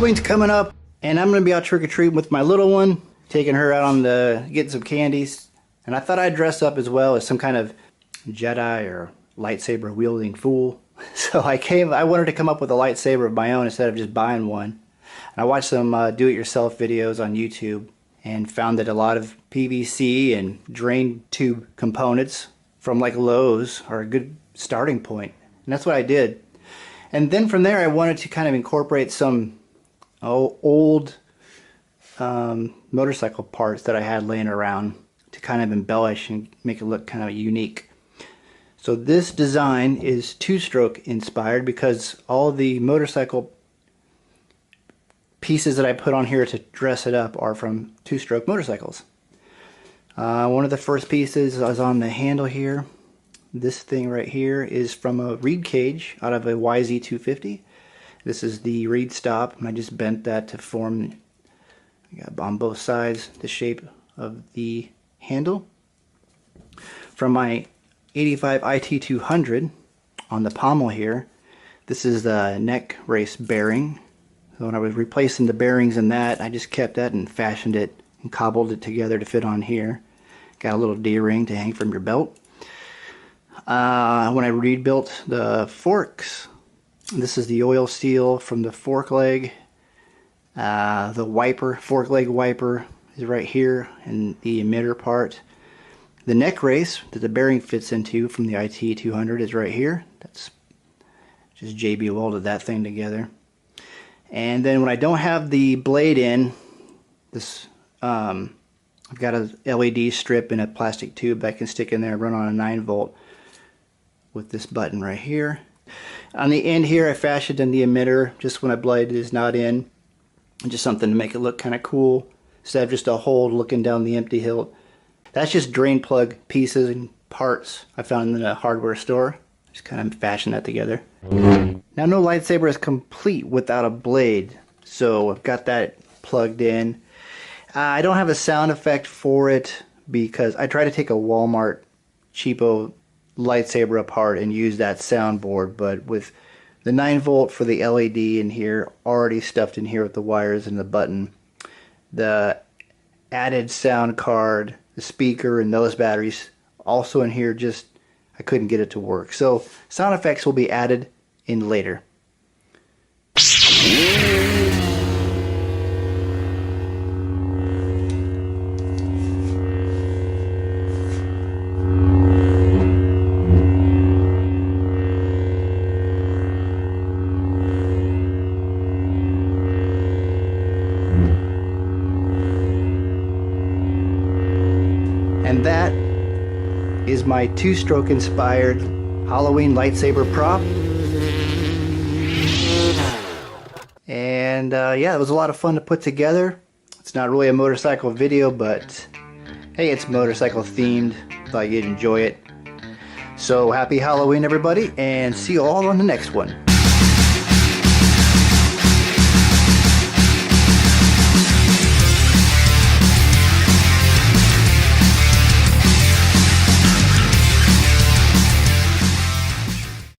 Halloween's coming up, and I'm gonna be out trick-or-treating with my little one, taking her out on the getting some candies. And I thought I'd dress up as well as some kind of Jedi or lightsaber wielding fool. So I wanted to come up with a lightsaber of my own instead of just buying one. And I watched some do-it-yourself videos on YouTube and found that a lot of PVC and drain tube components from like Lowe's are a good starting point. And that's what I did. And then from there I wanted to kind of incorporate some old motorcycle parts that I had laying around to kind of embellish and make it look kind of unique. So this design is two-stroke inspired because all the motorcycle pieces that I put on here to dress it up are from two-stroke motorcycles. One of the first pieces is on the handle here. This thing right here is from a reed cage out of a YZ250. This is the reed stop, and I just bent that to form on both sides the shape of the handle. From my 85 IT200 on the pommel here, this is the neck race bearing. So when I was replacing the bearings in that, I just kept that and fashioned it and cobbled it together to fit on here. Got a little D-ring to hang from your belt. When I rebuilt the forks, this is the oil seal from the fork leg. The wiper, fork leg wiper is right here, and the emitter part. The neck race that the bearing fits into from the IT200 is right here. That's just JB welded that thing together. And then when I don't have the blade in, this I've got a LED strip in a plastic tube that I can stick in there and run on a 9-volt with this button right here. On the end here I fashioned in the emitter just when my blade is not in. Just something to make it look kind of cool instead of just a hole looking down the empty hilt. That's just drain plug pieces and parts I found in a hardware store. Just kind of fashion that together. Now no lightsaber is complete without a blade, so I've got that plugged in. I don't have a sound effect for it because I tried to take a Walmart cheapo lightsaber apart and use that soundboard, but with the 9-volt for the LED in here already stuffed in here with the wires and the button, the added sound card, the speaker, and those batteries also in here, just I couldn't get it to work. So sound effects will be added in later. And that is my two-stroke inspired Halloween lightsaber prop. And yeah, it was a lot of fun to put together. It's not really a motorcycle video, but hey, it's motorcycle themed. Thought you'd enjoy it. So happy Halloween everybody, and see you all on the next one.